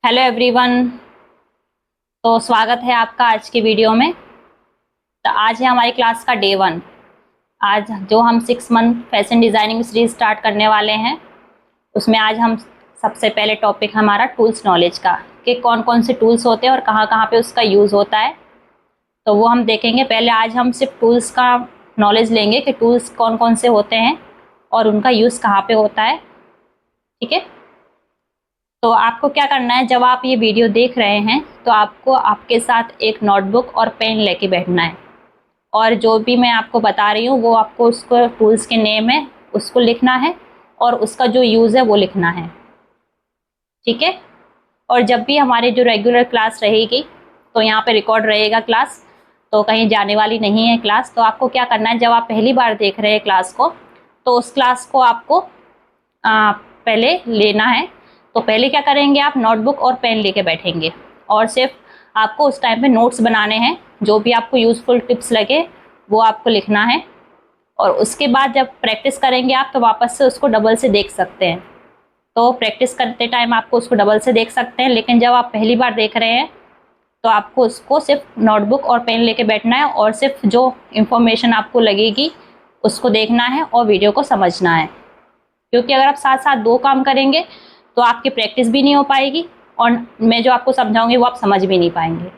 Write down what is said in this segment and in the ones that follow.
Hello everyone. तो स्वागत है आपका आज की वीडियो में। तो आज है हमारी क्लास का डे 1। आज जो हम 6 month fashion designing series start करने वाले हैं, उसमें आज हम सबसे पहले टॉपिक हमारा टूल्स नॉलेज का, कि कौन कौन से टूल्स होते हैं और कहाँ कहाँ पे उसका यूज़ होता है, तो वो हम देखेंगे। पहले आज हम सिर्फ टूल्स का नॉलेज लेंगे कि टूल्स कौन कौन से होते हैं और उनका यूज़ कहाँ पे होता है। ठीक है। तो आपको क्या करना है, जब आप ये वीडियो देख रहे हैं तो आपको आपके साथ एक नोटबुक और पेन लेके बैठना है, और जो भी मैं आपको बता रही हूँ वो आपको उसको टूल्स के नेम है उसको लिखना है, और उसका जो यूज़ है वो लिखना है। ठीक है। और जब भी हमारी जो रेगुलर क्लास रहेगी तो यहाँ पे रिकॉर्ड रहेगा क्लास, तो कहीं जाने वाली नहीं है क्लास। तो आपको क्या करना है, जब आप पहली बार देख रहे हैं क्लास को, तो उस क्लास को आपको पहले लेना है। तो पहले क्या करेंगे, आप नोटबुक और पेन लेके बैठेंगे, और सिर्फ आपको उस टाइम पे नोट्स बनाने हैं। जो भी आपको यूज़फुल टिप्स लगे वो आपको लिखना है, और उसके बाद जब प्रैक्टिस करेंगे आप, तो वापस से उसको डबल से देख सकते हैं। तो प्रैक्टिस करते टाइम आपको उसको डबल से देख सकते हैं, लेकिन जब आप पहली बार देख रहे हैं तो आपको उसको सिर्फ नोटबुक और पेन लेके बैठना है, और सिर्फ जो इन्फॉर्मेशन आपको लगेगी उसको देखना है और वीडियो को समझना है। क्योंकि अगर आप साथ साथ दो काम करेंगे तो आपकी प्रैक्टिस भी नहीं हो पाएगी, और मैं जो आपको समझाऊंगी वो आप समझ भी नहीं पाएंगे।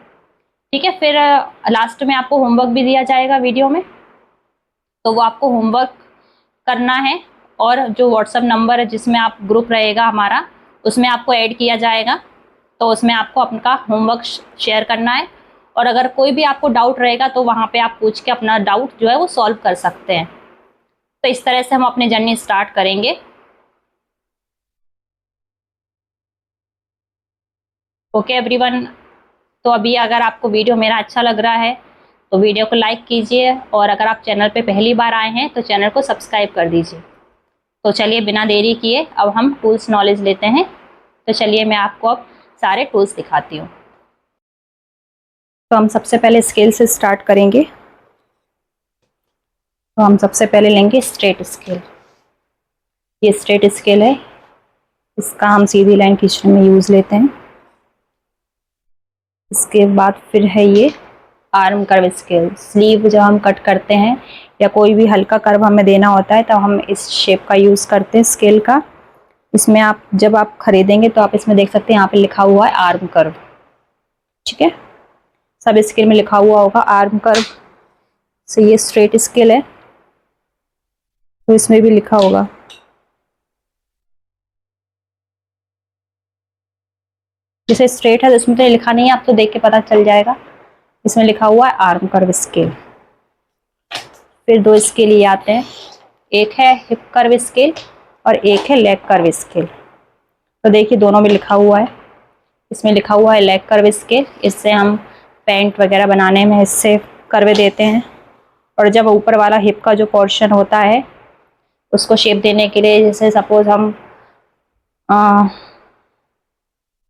ठीक है। फिर लास्ट में आपको होमवर्क भी दिया जाएगा वीडियो में, तो वो आपको होमवर्क करना है। और जो व्हाट्सएप नंबर है जिसमें आप ग्रुप रहेगा हमारा, उसमें आपको ऐड किया जाएगा, तो उसमें आपको अपना होमवर्क शेयर करना है। और अगर कोई भी आपको डाउट रहेगा तो वहाँ पे आप पूछ के अपना डाउट जो है वो सॉल्व कर सकते हैं। तो इस तरह से हम अपनी जर्नी स्टार्ट करेंगे। Okay everyone. तो अभी अगर आपको वीडियो मेरा अच्छा लग रहा है तो वीडियो को लाइक कीजिए, और अगर आप चैनल पे पहली बार आए हैं तो चैनल को सब्सक्राइब कर दीजिए। तो चलिए बिना देरी किए अब हम टूल्स नॉलेज लेते हैं। तो चलिए मैं आपको अब सारे टूल्स दिखाती हूँ। तो हम सबसे पहले स्केल से स्टार्ट करेंगे। तो हम सबसे पहले लेंगे स्ट्रेट स्केल। ये स्ट्रेट स्केल है, इसका हम सीधी लाइन खींचने में यूज़ लेते हैं। इसके बाद फिर है ये आर्म कर्व स्केल। स्लीव जब हम कट करते हैं या कोई भी हल्का कर्व हमें देना होता है तब हम इस शेप का यूज़ करते हैं स्केल का। इसमें आप जब आप खरीदेंगे तो आप इसमें देख सकते हैं, यहाँ पे लिखा हुआ है आर्म कर्व। ठीक है। सब स्केल में लिखा हुआ होगा आर्म कर्व। से ये स्ट्रेट स्केल है तो इसमें भी लिखा होगा। जैसे स्ट्रेट है तो इसमें तो लिखा नहीं है, आपको देख के पता चल जाएगा। इसमें लिखा हुआ है आर्म कर्व स्केल। फिर दो स्केल ये आते हैं, एक है हिप कर्व स्केल और एक है लेग कर्व स्केल। तो देखिए दोनों में लिखा हुआ है। इसमें लिखा हुआ है लेग कर्व स्केल, इससे हम पैंट वगैरह बनाने में इससे कर्वे देते हैं। और जब ऊपर वाला हिप का जो पोर्शन होता है उसको शेप देने के लिए, जैसे सपोज हम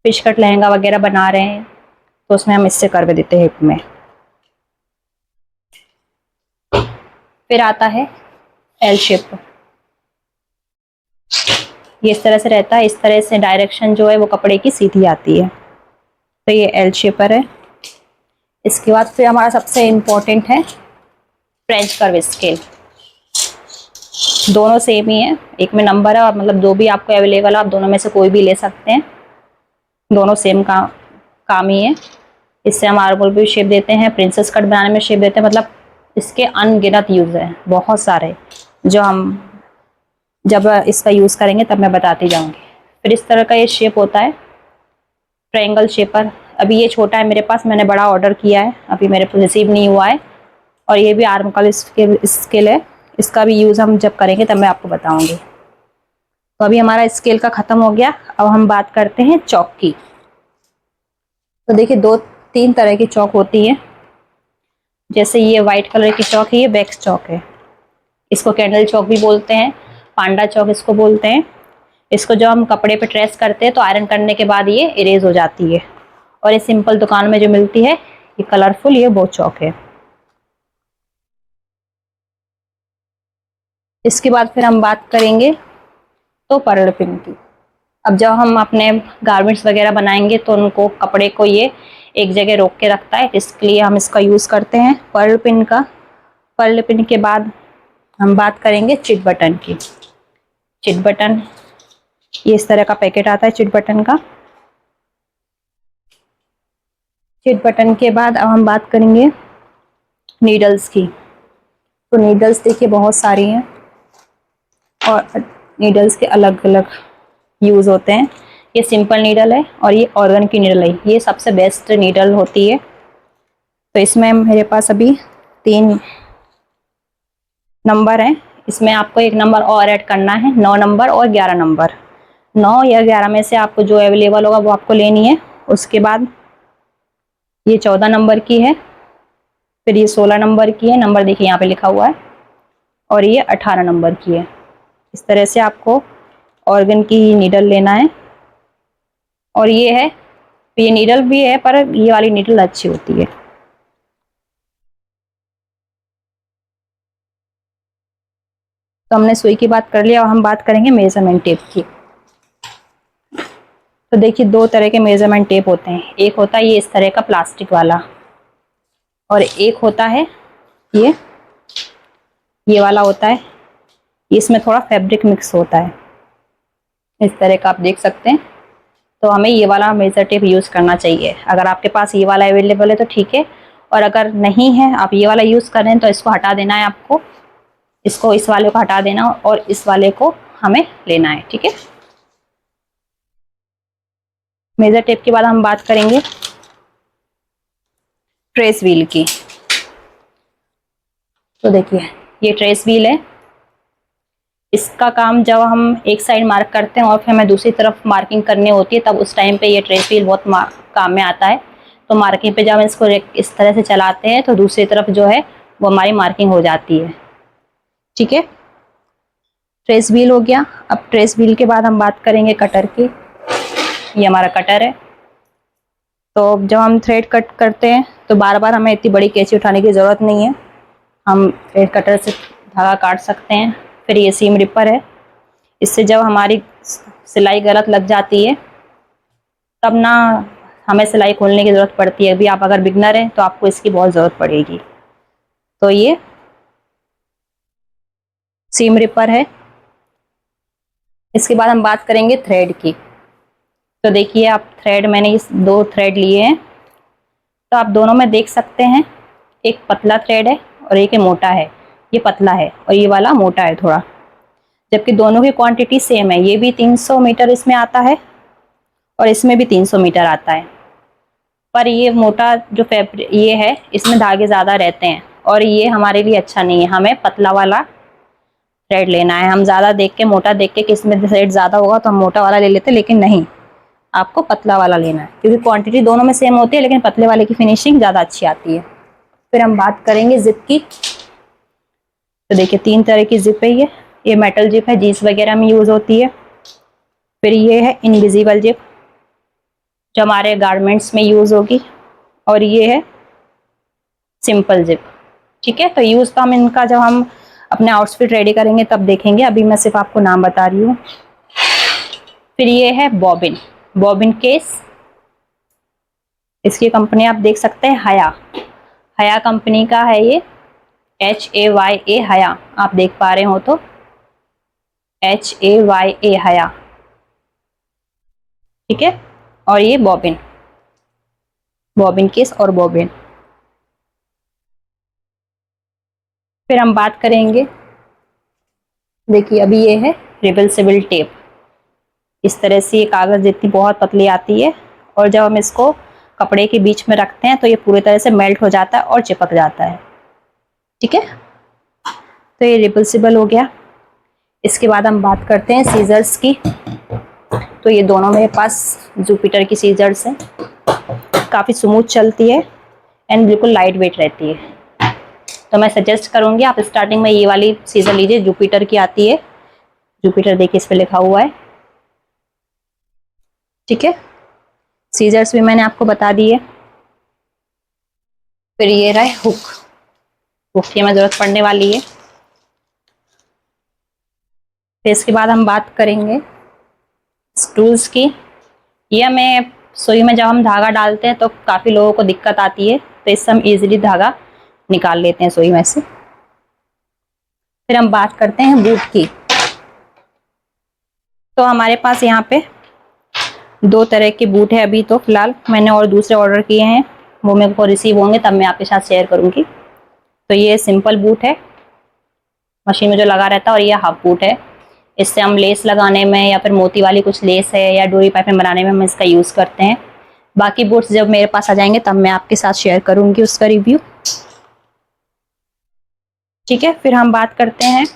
फिश कट लहंगा वगैरह बना रहे हैं तो उसमें हम इससे कर्वे देते हैं हिप में। फिर आता है एल शेप। ये इस तरह से रहता है, इस तरह से डायरेक्शन जो है वो कपड़े की सीधी आती है। तो ये एल शेपर है। इसके बाद फिर हमारा सबसे इम्पोर्टेंट है फ्रेंच कर्व स्केल। दोनों सेम ही है, एक में नंबर है, और मतलब जो भी आपको अवेलेबल है आप दोनों में से कोई भी ले सकते हैं। दोनों सेम काम ही है। इससे हम आर्मोल भी शेप देते हैं, प्रिंसेस कट बनाने में शेप देते हैं। मतलब इसके अनगिनत यूज है, बहुत सारे, जो हम जब इसका यूज़ करेंगे तब मैं बताती जाऊंगी। फिर इस तरह का ये शेप होता है ट्रायंगल शेपर। अभी ये छोटा है मेरे पास, मैंने बड़ा ऑर्डर किया है, अभी मेरे पास रिसीव नहीं हुआ है। और ये भी आर्म का स्केल है, इसका भी यूज़ हम जब करेंगे तब मैं आपको बताऊंगी। तो अभी हमारा स्केल का ख़त्म हो गया। अब हम बात करते हैं चौक की। तो देखिए दो तीन तरह की चौक होती है। जैसे ये वाइट कलर की चौक है, ये वैक्स चौक है। इसको कैंडल चौक भी बोलते हैं, पांडा चौक इसको बोलते हैं। इसको जब हम कपड़े पे ट्रेस करते हैं तो आयरन करने के बाद ये इरेज हो जाती है। और ये सिंपल दुकान में जो मिलती है ये कलरफुल, ये वो चौक है। इसके बाद फिर हम बात करेंगे तो पर्ल पिन की। अब जब हम अपने गारमेंट्स वगैरह बनाएंगे तो उनको कपड़े को ये एक जगह रोक के रखता है, इसके लिए हम इसका यूज़ करते हैं पर्ल पिन का। पर्ल पिन के बाद हम बात करेंगे चिट बटन की। चिट बटन, ये इस तरह का पैकेट आता है चिट बटन का। चिट बटन के बाद अब हम बात करेंगे नीडल्स की। तो नीडल्स देखिए बहुत सारी हैं और नीडल्स के अलग अलग यूज़ होते हैं। ये सिंपल नीडल है और ये ऑर्गन की नीडल है, ये सबसे बेस्ट नीडल होती है। तो इसमें मेरे पास अभी 3 नंबर हैं, इसमें आपको एक नंबर और ऐड करना है, 9 नंबर और 11 नंबर। 9 या 11 में से आपको जो अवेलेबल होगा वो आपको लेनी है। उसके बाद ये 14 नंबर की है, फिर ये 16 नंबर की है, नंबर देखिए यहाँ पे लिखा हुआ है, और ये 18 नंबर की है। इस तरह से आपको ऑर्गन की नीडल लेना है। और ये है, ये नीडल भी है पर ये वाली नीडल अच्छी होती है। तो हमने सुई की बात कर लिया और हम बात करेंगे मेजरमेंट टेप की। तो देखिए 2 तरह के मेजरमेंट टेप होते हैं, एक होता है ये इस तरह का प्लास्टिक वाला, और एक होता है ये वाला होता है, इसमें थोड़ा फैब्रिक मिक्स होता है, इस तरह का आप देख सकते हैं। तो हमें ये वाला मेजर टेप यूज़ करना चाहिए। अगर आपके पास ये वाला अवेलेबल है तो ठीक है, और अगर नहीं है, आप ये वाला यूज़ कर रहे हैं, तो इसको हटा देना है आपको। इसको, इस वाले को हटा देना और इस वाले को हमें लेना है, ठीक है। मेजर टेप के बाद हम बात करेंगे ट्रेस व्हील की। तो देखिए ये ट्रेस व्हील है, इसका काम जब हम एक साइड मार्क करते हैं और फिर हमें दूसरी तरफ मार्किंग करनी होती है, तब उस टाइम पे ये ट्रेस व्हील बहुत काम में आता है। तो मार्किंग पे जब हम इसको इस तरह से चलाते हैं तो दूसरी तरफ जो है वो हमारी मार्किंग हो जाती है, ठीक है। ट्रेस व्हील हो गया। अब ट्रेस व्हील के बाद हम बात करेंगे कटर की। ये हमारा कटर है। तो जब हम थ्रेड कट करते हैं तो बार बार हमें इतनी बड़ी कैंची उठाने की ज़रूरत नहीं है, हम थ्रेड कटर से धागा काट सकते हैं। फिर ये सीम रिपर है, इससे जब हमारी सिलाई गलत लग जाती है तब ना हमें सिलाई खोलने की ज़रूरत पड़ती है। अभी आप अगर बिगनर हैं तो आपको इसकी बहुत ज़रूरत पड़ेगी। तो ये सीम रिपर है। इसके बाद हम बात करेंगे थ्रेड की। तो देखिए आप थ्रेड, मैंने इस 2 थ्रेड लिए हैं, तो आप दोनों में देख सकते हैं, एक पतला थ्रेड है और एक मोटा है। ये पतला है और ये वाला मोटा है थोड़ा, जबकि दोनों की क्वांटिटी सेम है। ये भी 300 मीटर इसमें आता है और इसमें भी 300 मीटर आता है, पर ये मोटा जो फैब्रिक ये है, इसमें धागे ज़्यादा रहते हैं और ये हमारे लिए अच्छा नहीं है। हमें पतला वाला थ्रेड लेना है। हम ज़्यादा देख के, मोटा देख के किस में थ्रेड ज़्यादा होगा तो हम मोटा वाला ले लेते, लेकिन नहीं, आपको पतला वाला लेना है, क्योंकि क्वांटिटी दोनों में सेम होती है, लेकिन पतले वाले की फिनिशिंग ज़्यादा अच्छी आती है। फिर हम बात करेंगे जिप की। तो देखिए 3 तरह की जिप है। ये मेटल जिप है, जीन्स वगैरह में यूज़ होती है। फिर ये है इनविजिबल जिप, जो हमारे गारमेंट्स में यूज़ होगी। और ये है सिंपल जिप, ठीक है। तो यूज़ तो हम इनका जब हम अपने आउटफिट रेडी करेंगे तब देखेंगे, अभी मैं सिर्फ आपको नाम बता रही हूँ। फिर ये है बॉबिन, बॉबिन केस। इसकी कंपनी आप देख सकते हैं हया, हया कंपनी का है ये, HAYA हया, आप देख पा रहे हो तो HAYA हया, ठीक है। और ये बॉबिन, बॉबिन केस और बॉबिन। फिर हम बात करेंगे, देखिए अभी ये है रिवर्सिबल टेप। इस तरह से ये कागज़ जितनी बहुत पतली आती है, और जब हम इसको कपड़े के बीच में रखते हैं तो ये पूरी तरह से मेल्ट हो जाता है और चिपक जाता है, ठीक है। तो ये रिवर्सिबल हो गया। इसके बाद हम बात करते हैं सीजर्स की। तो ये दोनों मेरे पास जुपिटर की सीजर्स हैं, काफ़ी स्मूथ चलती है एंड बिल्कुल लाइट वेट रहती है। तो मैं सजेस्ट करूँगी आप स्टार्टिंग में ये वाली सीजर लीजिए, जुपिटर की आती है। जुपिटर देखिए इस पे लिखा हुआ है, ठीक है। सीजर्स भी मैंने आपको बता दी है। फिर ये रहा हुक, हुक की हमें ज़रूरत पड़ने वाली है। फिर इसके बाद हम बात करेंगे टूल्स की। ये हमें सुई में जब हम धागा डालते हैं तो काफ़ी लोगों को दिक्कत आती है, तो इससे हम इजीली धागा निकाल लेते हैं सुई में से। फिर हम बात करते हैं बूट की। तो हमारे पास यहाँ पे 2 तरह के बूट है अभी, तो फिलहाल मैंने और दूसरे ऑर्डर किए हैं, वो मेरे को रिसीव होंगे तब मैं आपके साथ शेयर करूँगी। तो ये सिंपल बूट है, मशीन में जो लगा रहता है, और ये हाफ बूट है। इससे हम लेस लगाने में या फिर मोती वाली कुछ लेस है या डोरी पाइपिंग बनाने में हम इसका यूज़ करते हैं। बाकी बूट्स जब मेरे पास आ जाएंगे तब मैं आपके साथ शेयर करूँगी उसका रिव्यू। ठीक है, फिर हम बात करते हैं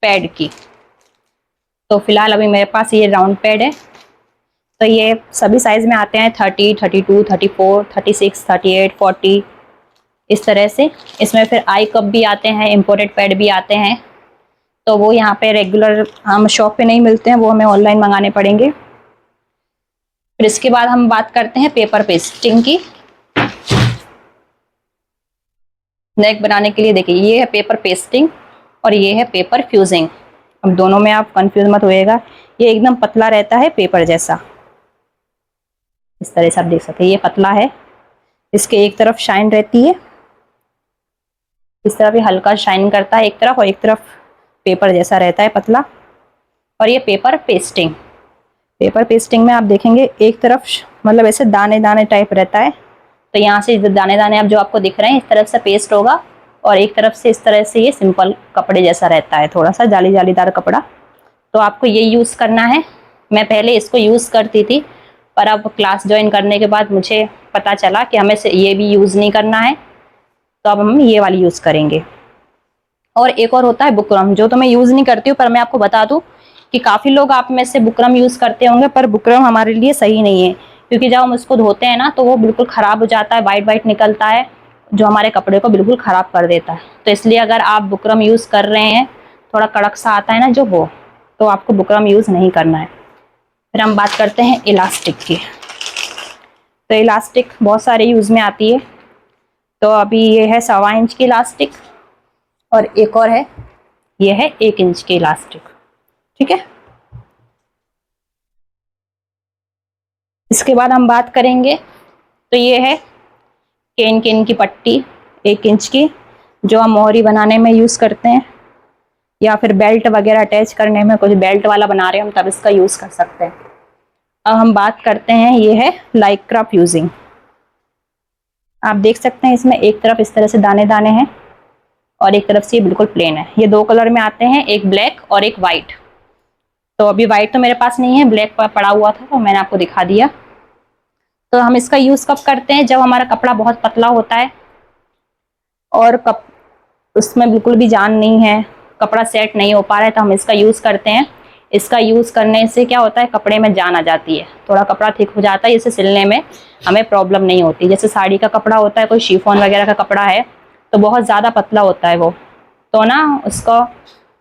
पैड की। तो फिलहाल अभी मेरे पास ये राउंड पैड है। तो ये सभी साइज में आते हैं, 30, 32, 34, 36, 38, 40, इस तरह से। इसमें फिर आई कप भी आते हैं, इम्पोर्टेड पैड भी आते हैं। तो वो यहाँ पे रेगुलर हम शॉप पे नहीं मिलते हैं, वो हमें ऑनलाइन मंगाने पड़ेंगे। फिर इसके बाद हम बात करते हैं पेपर पेस्टिंग की। नेक बनाने के लिए देखिए, ये है पेपर पेस्टिंग और ये है पेपर फ्यूजिंग। अब दोनों में आप कंफ्यूज मत होइएगा। ये एकदम पतला रहता है पेपर जैसा, इस तरह से आप देख सकते हैं, ये पतला है। इसके एक तरफ शाइन रहती है, इस तरफ ये हल्का शाइन करता है एक तरफ, और एक तरफ पेपर जैसा रहता है पतला। और ये पेपर पेस्टिंग, पेपर पेस्टिंग में आप देखेंगे एक तरफ मतलब ऐसे दाने दाने टाइप रहता है। तो यहाँ से दाने दाने अब जो आपको दिख रहे हैं इस तरफ से पेस्ट होगा, और एक तरफ से इस तरह से ये सिंपल कपड़े जैसा रहता है, थोड़ा सा जाली जालीदार कपड़ा। तो आपको ये यूज़ करना है। मैं पहले इसको यूज़ करती थी, पर अब क्लास ज्वाइन करने के बाद मुझे पता चला कि हमें ये भी यूज़ नहीं करना है, तो अब हम ये वाली यूज़ करेंगे। और एक और होता है बुकरम, जो तो मैं यूज़ नहीं करती हूँ, पर मैं आपको बता दूँ कि काफ़ी लोग आप में से बुकरम यूज़ करते होंगे, पर बुकरम हमारे लिए सही नहीं है, क्योंकि जब हम उसको धोते हैं ना तो वो बिल्कुल ख़राब हो जाता है, वाइट वाइट निकलता है, जो हमारे कपड़े को बिल्कुल ख़राब कर देता है। तो इसलिए अगर आप बुकरम यूज़ कर रहे हैं, थोड़ा कड़क सा आता है ना जो वो, तो आपको बुकरम यूज़ नहीं करना है। फिर हम बात करते हैं इलास्टिक की। तो इलास्टिक बहुत सारे यूज़ में आती है। तो अभी ये है 1.25 इंच की इलास्टिक, और एक और है, ये है 1 इंच की इलास्टिक। ठीक है, इसके बाद हम बात करेंगे, तो ये है केन केन की पट्टी 1 इंच की, जो हम मोहरी बनाने में यूज़ करते हैं, या फिर बेल्ट वगैरह अटैच करने में, कुछ बेल्ट वाला बना रहे हैं हम तब इसका यूज़ कर सकते हैं। अब हम बात करते हैं, ये है लाइक्रा फ्यूजिंग। आप देख सकते हैं इसमें एक तरफ इस तरह से दाने दाने हैं और एक तरफ से ये बिल्कुल प्लेन है। ये 2 कलर में आते हैं, एक ब्लैक और एक वाइट। तो अभी वाइट तो मेरे पास नहीं है, ब्लैक पड़ा हुआ था तो मैंने आपको दिखा दिया। तो हम इसका यूज़ कब करते हैं, जब हमारा कपड़ा बहुत पतला होता है और उसमें बिल्कुल भी जान नहीं है, कपड़ा सेट नहीं हो पा रहा है, तो हम इसका यूज़ करते हैं। इसका यूज़ करने से क्या होता है, कपड़े में जान आ जाती है, थोड़ा कपड़ा थिक हो जाता है, इसे सिलने में हमें प्रॉब्लम नहीं होती। जैसे साड़ी का कपड़ा होता है, कोई शिफॉन वगैरह का कपड़ा है, तो बहुत ज़्यादा पतला होता है वो, तो ना उसको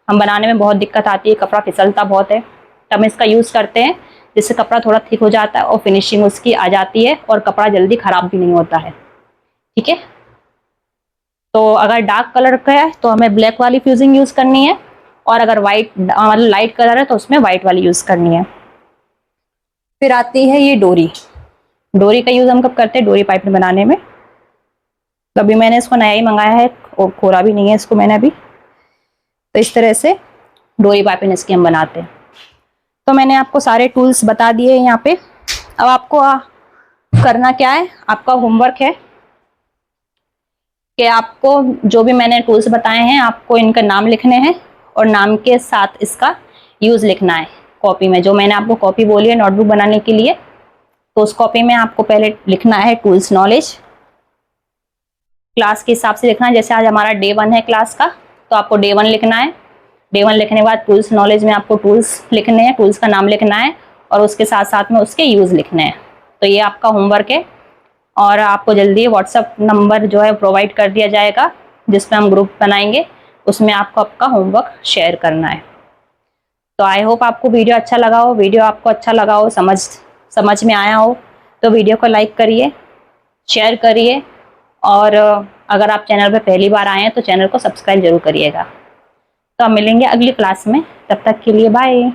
हम बनाने में बहुत दिक्कत आती है, कपड़ा फिसलता बहुत है। तो हम इसका यूज़ करते हैं, जिससे कपड़ा थोड़ा थिक हो जाता है और फिनिशिंग उसकी आ जाती है, और कपड़ा जल्दी ख़राब भी नहीं होता है। ठीक है, तो अगर डार्क कलर का है तो हमें ब्लैक वाली फ्यूजिंग यूज़ करनी है, और अगर वाइट मतलब लाइट कलर है तो उसमें वाइट वाली यूज़ करनी है। फिर आती है ये डोरी। डोरी का यूज़ हम कब करते हैं, डोरी पाइपिंग बनाने में। तो अभी मैंने इसको नया ही मंगाया है और खोला भी नहीं है इसको मैंने अभी। तो इस तरह से डोरी पाइपिंग इसकी हम बनाते हैं। तो मैंने आपको सारे टूल्स बता दिए यहाँ पे। अब आपको करना क्या है, आपका होमवर्क है कि आपको जो भी मैंने टूल्स बताए हैं, आपको इनका नाम लिखने हैं, और नाम के साथ इसका यूज़ लिखना है कॉपी में। जो मैंने आपको कॉपी बोली है नोटबुक बनाने के लिए, तो उस कॉपी में आपको पहले लिखना है टूल्स नॉलेज, क्लास के हिसाब से लिखना है। जैसे आज हमारा डे 1 है क्लास का, तो आपको डे 1 लिखना है। डे 1 लिखने के बाद टूल्स नॉलेज में आपको टूल्स लिखने हैं, टूल्स का नाम लिखना है, और उसके साथ साथ में उसके यूज़ लिखने हैं। तो ये आपका होमवर्क है, और आपको जल्दी व्हाट्सएप नंबर जो है प्रोवाइड कर दिया जाएगा, जिसमें हम ग्रुप बनाएंगे, उसमें आपको आपका होमवर्क शेयर करना है। तो आई होप आपको वीडियो अच्छा लगा हो। वीडियो आपको अच्छा लगा हो, समझ में आया हो, तो वीडियो को लाइक करिए, शेयर करिए, और अगर आप चैनल पर पहली बार आए हैं तो चैनल को सब्सक्राइब जरूर करिएगा। तो हम मिलेंगे अगली क्लास में, तब तक के लिए बाय।